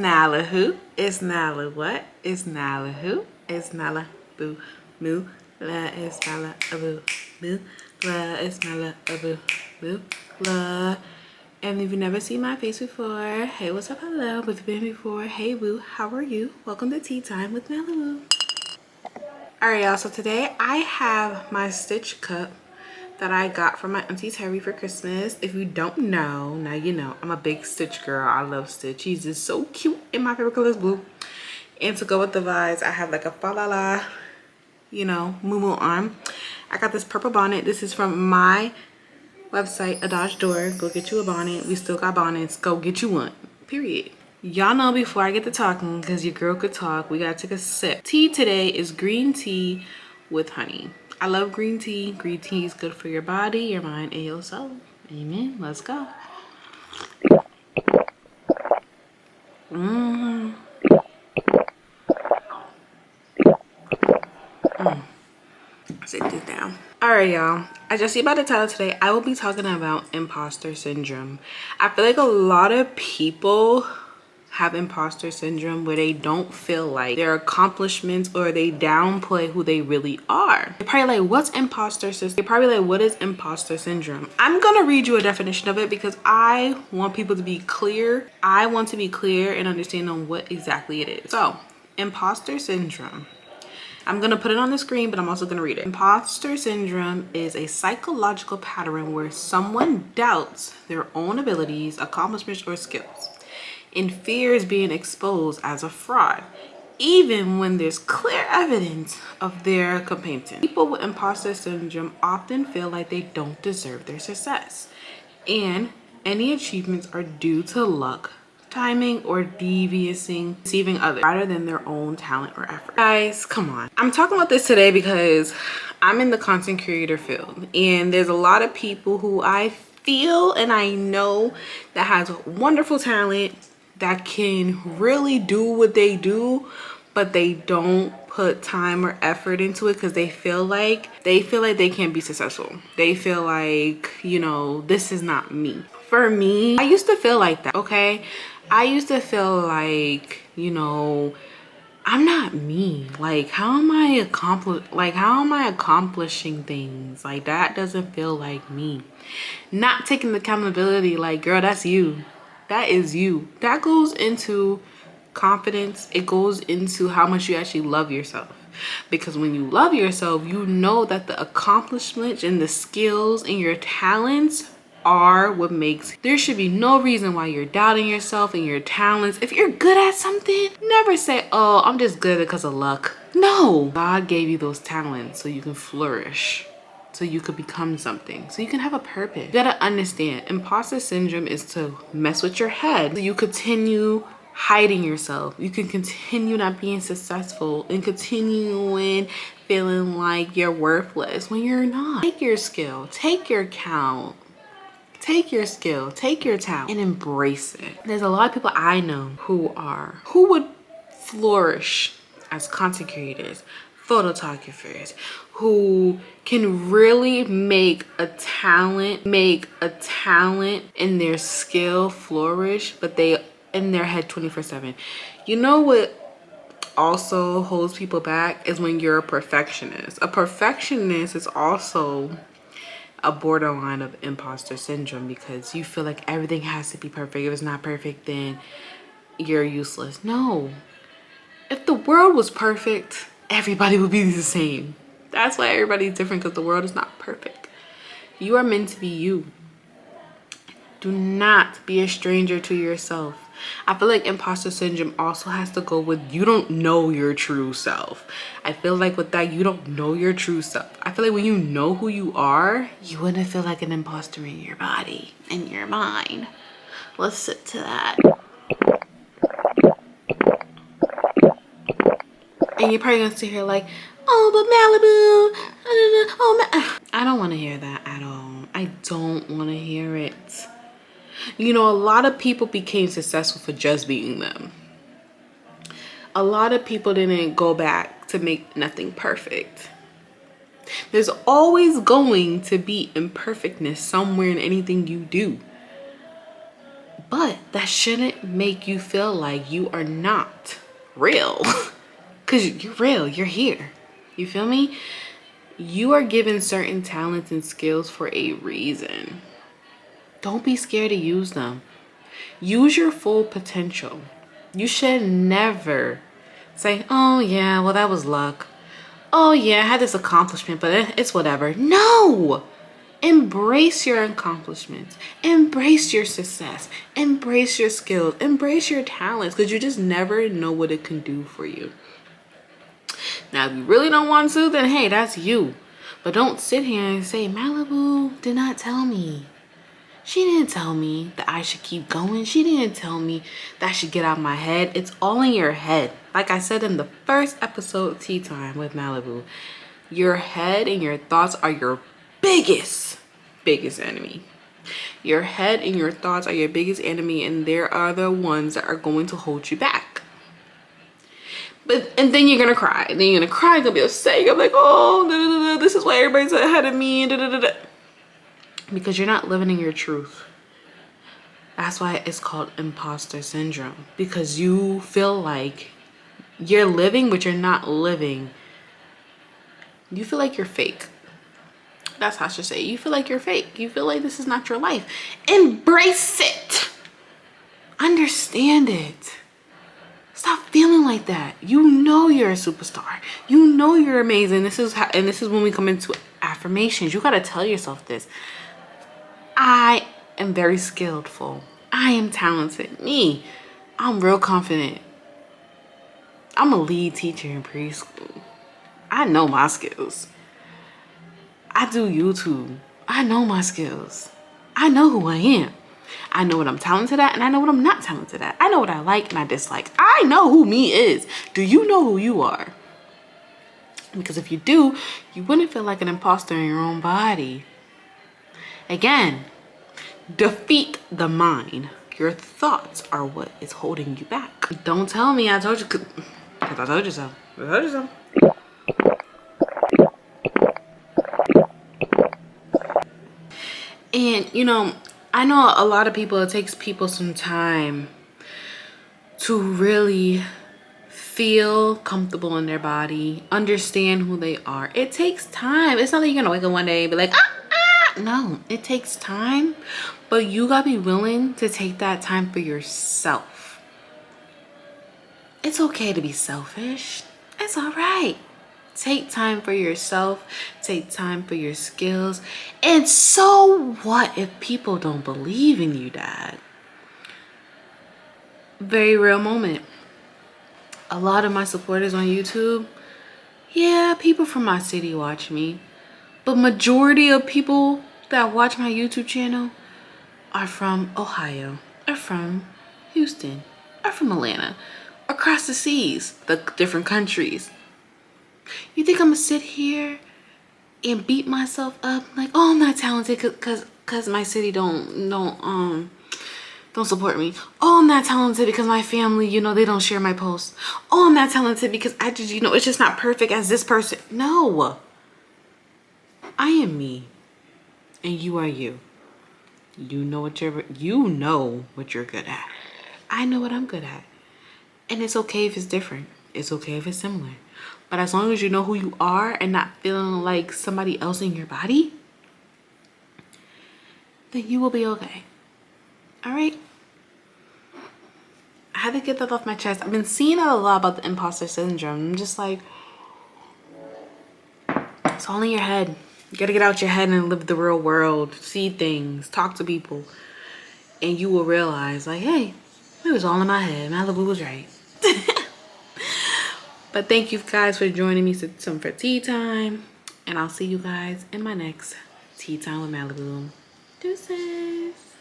Nala who? It's Nala what? It's Nala who? It's Nala boo moo. La is Nala a boo moo. La is Nala a boo moo. La. And if you've never seen my face before, hey, what's up, hello. But if you've been before, hey, woo, how are you? Welcome to Tea Time with Malibu. All right, y'all, so today I have my Stitch cup that I got from my auntie Terry for Christmas. If you don't know, now you know. I'm a big Stitch girl. I love Stitch. He's just so cute, and my favorite color is blue. And to go with the vibes, I have like a fa la la, you know, moo arm. I got this purple bonnet. This is from my website, Adage Door. Go get you a bonnet. We still got bonnets. Go get you one. Period. Y'all know before I get to talking, because your girl could talk, we gotta take a sip. Tea today is green tea with honey. I love green tea. Green tea is good for your body, your mind, and your soul. Amen. Let's go. Sit this down. All right, y'all. As you see by the title today, I will be talking about imposter syndrome. I feel like a lot of people have imposter syndrome where they don't feel like their accomplishments, or they downplay who they really are. You're probably like, what's imposter syndrome? You're probably like, what is imposter syndrome? I'm gonna read you a definition of it because I want people to be clear. I want to be clear and understand on what exactly it is. So, imposter syndrome. I'm gonna put it on the screen, but I'm also gonna read it. Imposter syndrome is a psychological pattern where someone doubts their own abilities, accomplishments, or skills, and fears being exposed as a fraud, even when there's clear evidence of their competence. People with imposter syndrome often feel like they don't deserve their success, and any achievements are due to luck, timing, or deceiving others rather than their own talent or effort. Guys, come on. I'm talking about this today because I'm in the content creator field, and there's a lot of people who I feel and I know that has wonderful talent, that can really do what they do, but they don't put time or effort into it because they feel like they can't be successful. They feel like, you know, this is not me. For me, I used to feel like that, okay? I used to feel like, you know, I'm not me. Like, how am I accomplishing things? Like, that doesn't feel like me. Not taking accountability, like, girl, that's you. That is you. That goes into confidence. It goes into how much you actually love yourself. Because when you love yourself, you know that the accomplishments and the skills and your talents are what makes. There should be no reason why you're doubting yourself and your talents. If you're good at something, never say, oh, I'm just good because of luck. No, God gave you those talents so you can flourish, so you could become something, so you can have a purpose. You gotta understand, imposter syndrome is to mess with your head. So you continue hiding yourself. You can continue not being successful and continuing feeling like you're worthless when you're not. Take your skill, take your count. Take your skill, take your talent, and embrace it. There's a lot of people I know who would flourish as content creators, photographers, who can really make a talent and their skill flourish, but they in their head 24/7. You know what also holds people back is when you're a perfectionist. A perfectionist is also a borderline of imposter syndrome because you feel like everything has to be perfect. If it's not perfect, then you're useless. No. If the world was perfect, everybody would be the same. That's why everybody's different, because the world is not perfect. You are meant to be you. Do not be a stranger to yourself. I feel like imposter syndrome also has to go with you don't know your true self. I feel like with that, you don't know your true self. I feel like when you know who you are, you wouldn't feel like an imposter in your body, in your mind. Let's sit to that. And you're probably gonna sit here like, oh, but Malibu, oh, I don't want to hear that at all. I don't want to hear it. You know, a lot of people became successful for just being them. A lot of people didn't go back to make nothing perfect. There's always going to be imperfectness somewhere in anything you do. But that shouldn't make you feel like you are not real. Because you're real, you're here. You feel me? You are given certain talents and skills for a reason. Don't be scared to use them. Use your full potential. You should never say, oh yeah, well that was luck. Oh yeah, I had this accomplishment, but it's whatever. No! Embrace your accomplishments. Embrace your success. Embrace your skills. Embrace your talents, because you just never know what it can do for you. Now, if you really don't want to, then hey, that's you. But don't sit here and say, Malibu did not tell me. She didn't tell me that I should keep going. She didn't tell me that I should get out of my head. It's all in your head. Like I said in the first episode of Tea Time with Malibu, your head and your thoughts are your biggest enemy. Your head and your thoughts are your biggest enemy, and they are the ones that are going to hold you back. And then you're gonna cry. And then you're gonna cry, you're gonna be upset. You're like, oh, this is why everybody's ahead of me. Because you're not living in your truth. That's why it's called imposter syndrome. Because you feel like you're living, but you're not living. You feel like you're fake. That's how I should say it. You feel like you're fake. You feel like this is not your life. Embrace it. Understand it. Stop feeling like that. You know you're a superstar. You know you're amazing. This is when we come into affirmations. You gotta tell yourself this. I am very skillful. I am talented. Me, I'm real confident. I'm a lead teacher in preschool. I know my skills. I do YouTube. I know my skills. I know who I am. I know what I'm talented at, and I know what I'm not talented at. I know what I like and I dislike. I know who me is. Do you know who you are? Because if you do, you wouldn't feel like an imposter in your own body. Again, defeat the mind. Your thoughts are what is holding you back. Don't tell me I told you, because I told you so. I told you so. And, you know, I know a lot of people, it takes people some time to really feel comfortable in their body, understand who they are. It takes time. It's not like you're gonna wake up one day and be like, no, it takes time, but you gotta be willing to take that time for yourself. It's okay to be selfish. It's all right. Take time for yourself. Take time for your skills. And so what if people don't believe in you, Dad? Very real moment. A lot of my supporters on YouTube, yeah, people from my city watch me. But majority of people that watch my YouTube channel are from Ohio, are from Houston, are from Atlanta, across the seas, the different countries. You think I'm gonna sit here and beat myself up like, oh, I'm not talented cause my city don't support me. Oh, I'm not talented because my family, you know, they don't share my posts. Oh, I'm not talented because I just, you know, it's just not perfect as this person. No. I am me and you are you. You know what you're good at. I know what I'm good at. And it's okay if it's different. It's okay if it's similar. But as long as you know who you are and not feeling like somebody else in your body, then you will be okay. All right? I had to get that off my chest. I've been seeing a lot about the imposter syndrome. I'm just like, it's all in your head. You gotta get out your head and live the real world. See things. Talk to people. And you will realize, like, hey, it was all in my head. Malibu was right. But thank you guys for joining me for tea time. And I'll see you guys in my next Tea Time with Malibu. Deuces.